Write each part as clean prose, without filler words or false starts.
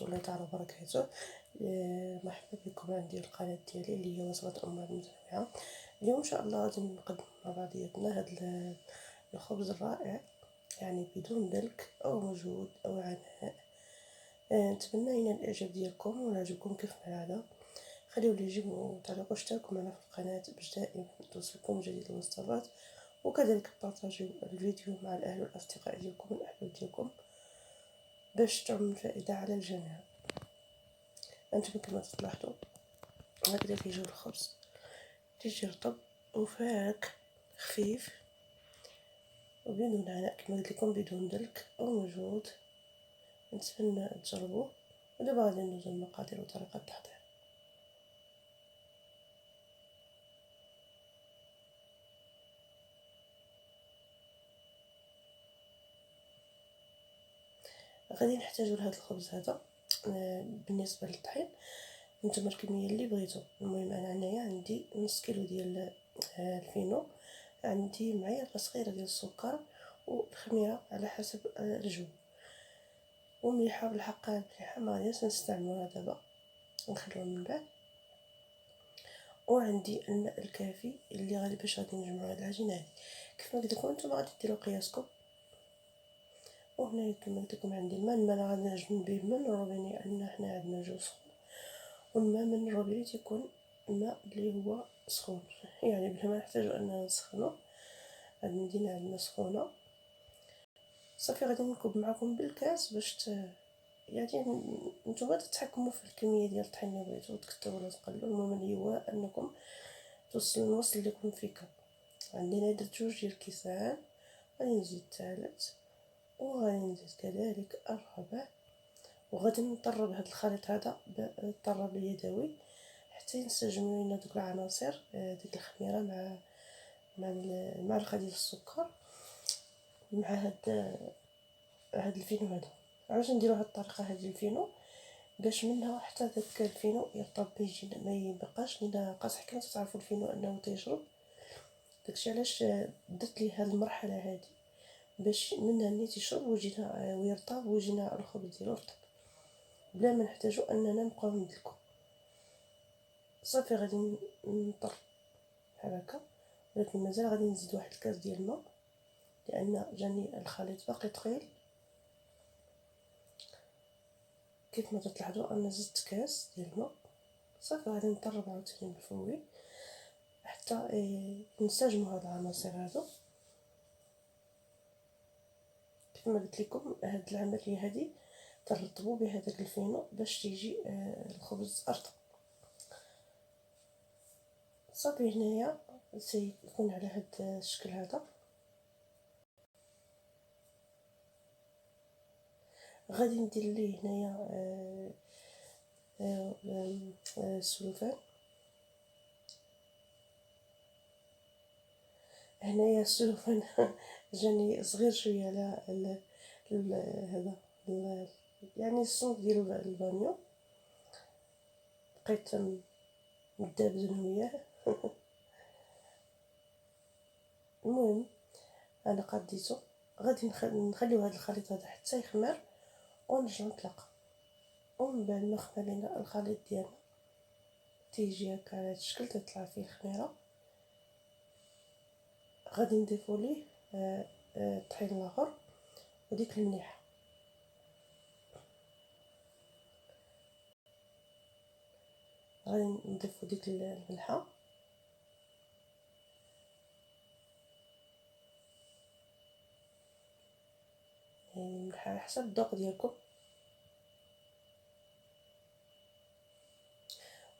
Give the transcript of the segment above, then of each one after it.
ورحمة الله تعالى وبركاته. مرحبا بكم عندي القناة ديالي اللي هي وصفات الأمهات المتنوعة. اليوم إن شاء الله غادي نقدم مع بعضياتنا هذا الخبز الرائع، يعني بدون دلك أو مجهود أو عناء. نتمنى ينال الإعجاب ديالكم ويعجبكم كيف ما العادة. خليو لي يجيبوا تعليق واشتركوا معنا في القناة باش دائما توصلكم جديد الوصفات، وكذلك بارطاجيو الفيديو مع الأهل والأصدقاء ديالكم والأحباب ديالكم باش تعم الفائدة على الجميع. انتم كما تلاحظوا هكذا كيجيو الخبز، تيجي رطب وفاك خفيف وبدون عناء كما قلت لكم، بدون دلك او مجهود. نتمنى تجربوه. ودابا غادي ندوزو المقادير وطريقة التحضير. غادي نحتاجو لهذا الخبز هذا. بالنسبه للطحين نتوما الكميه اللي بغيتو. المهم انا هنايا عندي نص كيلو ديال الفينو، عندي معلقه صغيره ديال السكر والخميره على حسب الجو، ومليحه بالحق مليحه ما غاديش نستعملوها دابا، نخلوها من بعد. وعندي الماء الكافي اللي غادي باش غادي نجمعوا هاد العجينه هادي. كيف ما قلت لكم نتوما غادي ديروا قياسكم. وهنا كما قلت لكم عندي الماء غادي نجم به من الروبيني لان حنا عندنا جو سخون، والماء من الروبيني تيكون الماء اللي هو سخون، يعني بلا ما نحتاجو اننا نسخنو. هاد المدينه عندنا سخونه. صافي غادي نكب معكم بالكاس باش يعني نتوما تتحكموا في الكميه ديال الطحين اللي بغيتو، تكثروا ولا تقللوا. المهم اللي هو انكم نوصل لكم في كب. عندنا درت 2 ديال الكيسان، غادي نزيد الثالث وغادي نزيد كذلك الرابع، وغادي نطرب هذا الخليط هذا بالطرب اليدوي حتى ينسجموا لنا دوك العناصر، ديك الخميره مع المعلقه ديال السكر مع هاد الفينو هذا. علاش نديرو هاد الطريقه هذه الفينو؟ باش منها حتى داك الفينو يرطب، ما يبقاش لينا قاصح. كما تعرفوا الفينو انه تيشرب، داكشي علاش درت ليه هاد المرحله هذه باش منها ني تيشرب ويجينا ويرطب ويجينا الخبز ديالو رطب بلا ما نحتاجو اننا نبقاو ندلكو. صافي غادي نطر بحال هكا، ولكن مازال غادي نزيد واحد الكاس ديال الماء لان جاني الخليط باقي ثقيل. كيف ما تلاحظوا انا زدت كاس ديال الماء. صافي غادي نطرب عاوتاني بالفوي حتى نسجموا هاد العناصر هادو. كما قلت لكم هاد العمليه هادي ترطبوا بهذاك الفينو باش تيجي الخبز ارطب. صافي هنايا سيكون على هاد الشكل هذا. غادي ندير ليه هنايا السلوفان. هنايا السلوفان جاني صغير شويه على هذا يعني الصوت ديال البانيو، بقيت مدابزن وياه. المهم انا قديته، غادي نخليو هذا الخليط هذا حتى يخمر ونرجع نطلق. ومن بعد ما خمر لينا الخليط ديالنا تيجي هكا على هذا الشكل تطلع فيه الخميره، غادي نضيفو ليه الطحين الاخر وديك المليحه. غادي نضيفو ديك الملحه يعني الملحه على حسب الذوق ديالكم.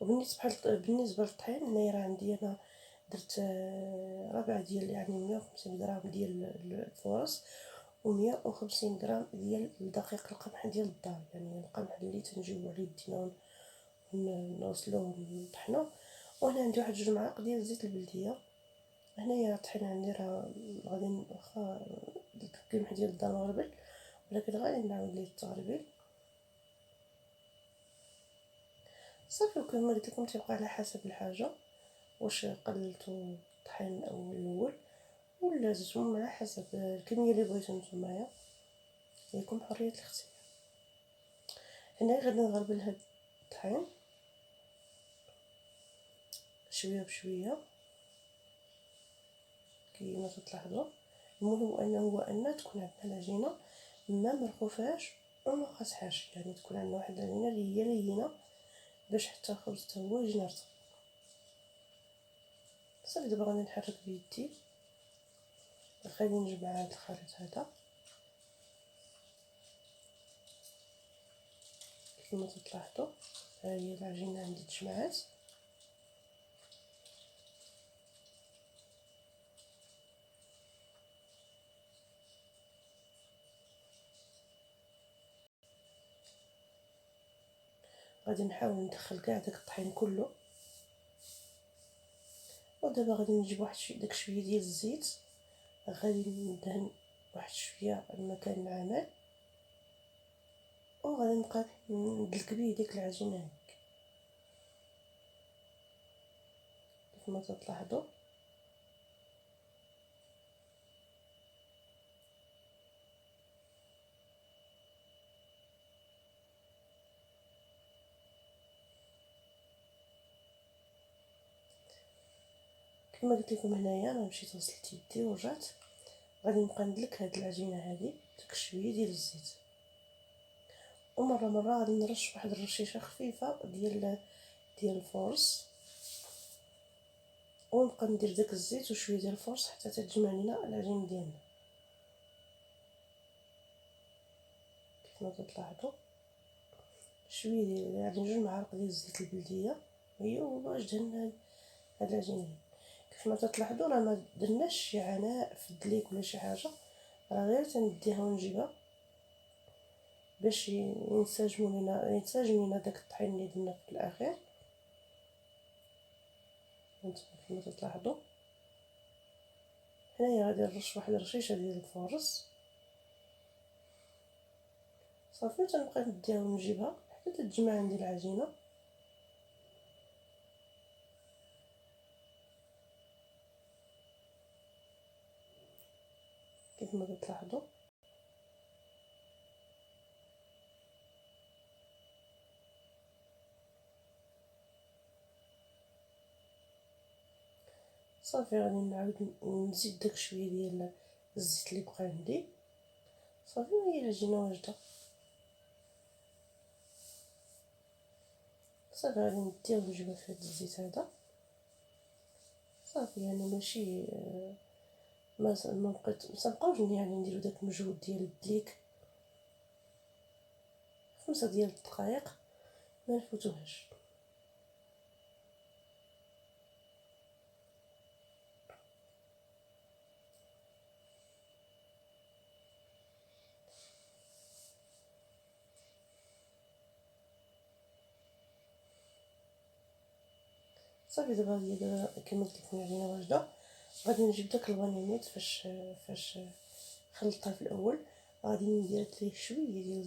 بالنسبه للطحين هنايا راه عندي انا درت ربع ديال يعني 150 غرام ديال الفورص و150 غرام ديال دقيق القمح ديال الدار، يعني القمح اللي تنجيبو على يدينا ونوصلوه ونطحنوه. وهنا عندي واحد 2 معالق ديال زيت البلديه. هنايا الطحين عندي راه غادي واخا القمح ديال الدار مغربل، ولكن غادي نعاود ليه التغربيل. صافي وكما قلت لكم تيبقى على حسب الحاجه، واش قللتو الطحين الاول ولا زدتو على حسب الكميه اللي بغيتو نتومايا، ليكم حريه الاختيار. هنا غادي نغربل هاد الطحين شويه بشويه كيما تلاحظوا. المهم انه تكون عندنا العجينه ما مرخوفاش وما قاصحاش، يعني تكون عندنا واحد العجينه اللي هي لينه باش حتى الخبز حتى هو يجي نرطب. صافي دابا غادي نحرك بيدي، غادي نجمع هذا الخليط هذا كما تلاحظوا. ها هي العجينه عندي تجمعات. غادي نحاول ندخل كاع داك الطحين كله، ودابا غادي نجيب واحد داك شويه ديال الزيت، غادي ندهن واحد شويه المكان العمل، وغادي نبقى ندلك بيه ديك العجينه هكا كما تلاحظوا. كما قلت لكم هنايا انا مشيت غسلت يدي ورجعت، غادي نبقى ندلك هاد العجينه هذه داك شويه ديال الزيت، ومره غادي نرش واحد الرشيشه خفيفه ديال الفورص، ونبقى ندير داك الزيت وشويه ديال الفورص حتى تتجمع لينا العجين ديالنا كما تلاحظوا. شويه ديال يعني 2 معالق ديال الزيت البلديه هي باش دهنا هاد العجينه. كيف ما تلاحظوا راه ما درناش شي عناء في الدليك ولا شي حاجه، راه غير تنديها ونجيبها باش ينسجم لينا داك الطحين اللي درنا في الاخير. هانتوما كما تلاحظوا هنايا غادي نرش واحد الرشيشه ديال الفورص صافي، تنبقى نديها ونجيبها حتى تتجمع عندي العجينه كيف ما تلاحظوا. صافي غادي نعاود نزيد داك شويه ديال الزيت اللي بقى عندي صافي، هي العجينه واجده. صافي غادي نديها ونجيبها في هاد الزيت هذا صافي، يعني ماشي ما بقاوش يعني نديرو داك المجهود ديال الدليك. 5 ديال الدقائق ما نفوتوهاش. صافي دابا هي كما قلت لكم العجينه واجده. غادي نجيب داك الفانينيت فاش خلطتها في الاول، غادي ندير ليه شويه ديال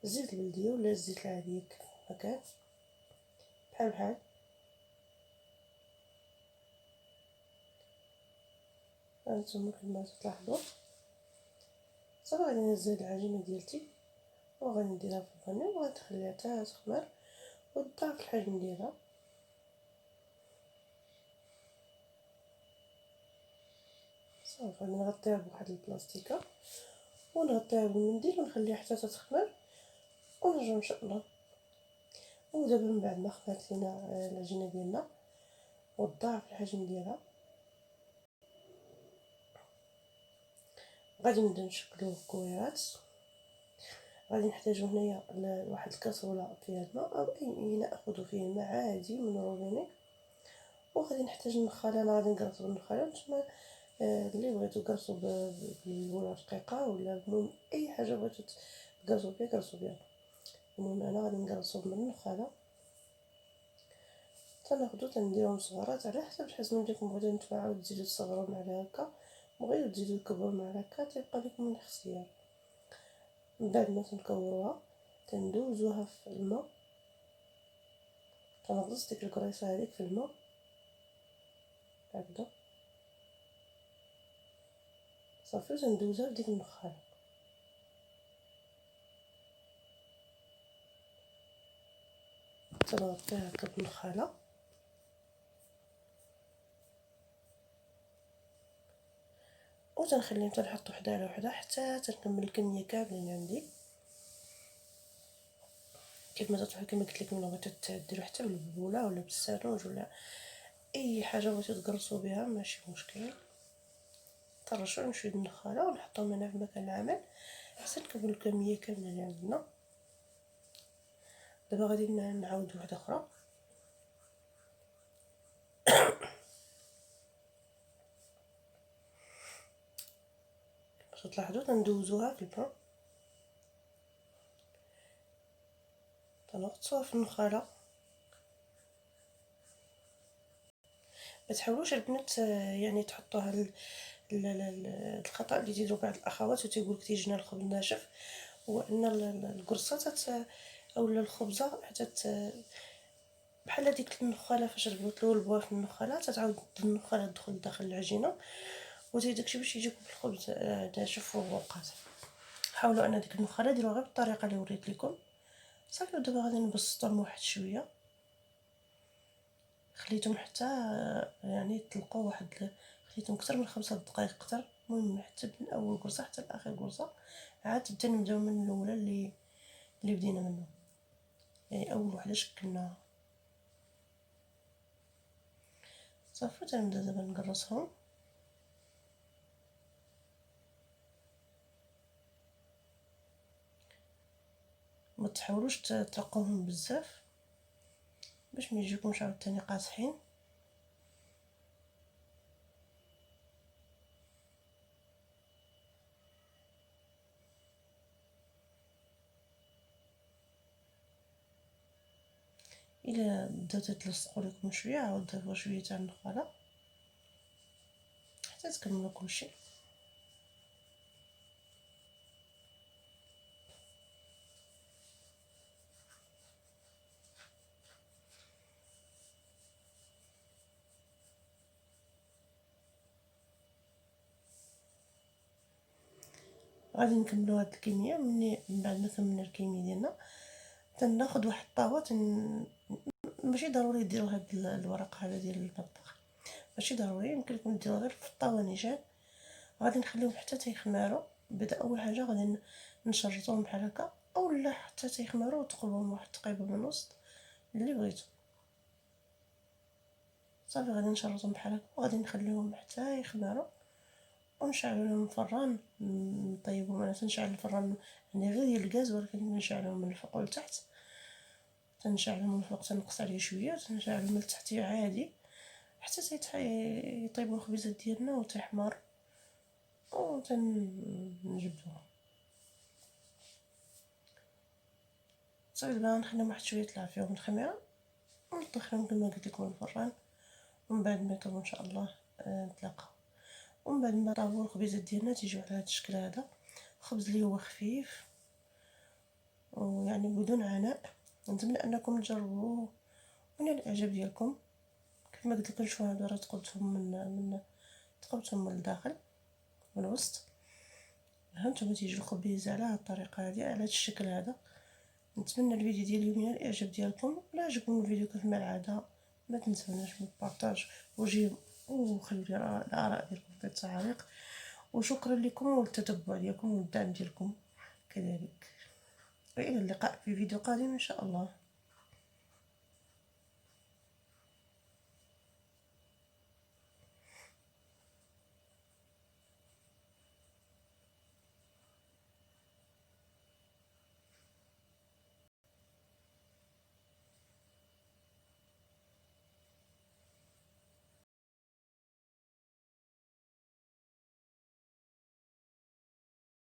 الزيت البلديه ولا الزيت العادي كما كان بحال هانتوما كما تلاحظوا. صافي غادي نزيد العجينه ديالتي وغادي نديرها في الفاني وغنخليها حتى تخمر وتضاعف الحجم ديالها. صافي غادي نغطيها بواحد البلاستيكه ونغطيها بالمنديل ونخليها حتى تخمر ونرجعو ان شاء الله. ودابا من بعد ما خمرت لينا العجينه ديالنا وتضاعف الحجم ديالها، غادي نبدا نشكلو كويرات. غادي نحتاجو هنايا لواحد الكاسرونه فيها الماء او اي اناء اخذ فيه الماء عادي من روبيني، وغادي نحتاج النخاله. انا غادي نقرصو بالنخاله، نتوما اللي بغيتو قرصو بالبوله رقيقه ولا المهم اي حاجه بغيتو تقرصو بها قرصو بها. المهم انا غادي نقرصو من النخاله، تناخدو تنديرهم صغارات على حسب الحجم ديالكم. بغيتو نتوما عاود تزيدو تصغرو معلقه هكا، بغيتو تزيدو تكبرو معلقه هكا، تيبقى لكم الاختيار. من بعد ما تنكوروها تندوزوها في الماء، تنغص ديك الكريسه هذيك في الماء هكذا صافي، تندوزها في ديك النخاله. تنغطيها هكا بالنخاله وتنخليهم تنحط وحده على وحده حتى تنكمل الكميه كاملين عندي. كيف ما تطيحوا كما قلت لكم، بغيتو ديروا حتى بالبوله ولا بالسانوج ولا اي حاجه بغيتو تقرصوا بها ماشي مشكل. طرشوا شويه النخاله ونحطوهم هنا في مكان العمل حتى نكملوا الكميه كامله اللي عندنا. دابا غادي نعاود وحده اخرى. باش تلاحظوا تندوزوها في البرو، تنغطسوها في النخاله. ما تحاولوش البنات يعني تحطوها الخطا اللي تيديروا بعض الاخوات وتيقول لك تيجينا الخبز ناشف، هو ان القرصه اولا الخبزه حتى بحال هذيك النخاله فاش ربطوا البوا في النخاله تتعاود النخاله تدخل داخل العجينه وتيداكشي باش يجيكم الخبز ناشف وقاصح. حاولوا ان ديك النخاله ديروها غير بالطريقه اللي وريت لكم صافي. ودابا غادي نبسطهم واحد شويه، خليتهم حتى يعني طلقوا واحد، خليتهم اكثر من 5 دقائق اكثر. المهم حتى من اول قرصه حتى لاخر قرصه، عاد تبدا نبداو من الاولى اللي بدينا منه، يعني اول وحده شكلناها صافي. تنبدا دابا نقرصهم. ما تحاولوش ترقوهم بزاف باش ما يجيكمش عاوتاني قاصحين. الا بداو تتلصقوا لكم شويه عاود ضيفوا شويه تاع النخاله حتى تكملوا كلشي. غادي نكملوا هاد الكميه. من بعد ما كملنا الكميه ديالنا تناخذ واحد الطاوه ماشي ضروري ديروا هاد الورق هذا ديال المطبخ، ماشي ضروري، يمكن لكم ديروها غير في الطاوه نيشان. غادي نخليهم حتى تيخماروا. بدا اول حاجه غادي نشرطوهم بحال هكا اولا حتى تيخماروا وتقلبوهم واحد التقيبه من الوسط اللي بغيتو صافي. غادي نشرطهم بحال هكا وغادي نخليهم حتى يخماروا ونشعلوا لهم الفران. نطيبوا انا تنشعل الفران عندي غير ديال الغاز، ولكن نشعلهم من الفوق والتحت. تنشعلهم من الفوق تنقص عليه شويه، تنشعلهم من التحت عادي حتى يطيبوا الخبيزات ديالنا وتحمر وتنجبدوها صافي. دابا نخليهم واحد شويه يطلع فيهم الخميره وندخلهم كما قلت لكم الفران. ومن بعد ما يطيبوا ان شاء الله نتلاقاو. ومن بعد ما طابوا الخبيزات ديالنا تيجيو على هذا الشكل هذا، خبز اللي هو خفيف ويعني بدون عناء. نتمنى انكم تجربوه ونال الاعجاب ديالكم. كما قلت لكم شوفوا هذا راه تقبتهم تقبتهم من الداخل من الوسط. فهمتوا تيجي الخبيز على هذه الطريقه هذه على هذا الشكل هذا. نتمنى الفيديو ديال اليوم ينال الاعجاب ديالكم. لا عجبكم الفيديو كيف ما العاده ما تنسوناش من البارطاج وخليو لي الاراء ديالكم في التعليق. وشكرا لكم والتتبع ديالكم والدعم ديالكم كذلك. والى اللقاء في فيديو قادم ان شاء الله.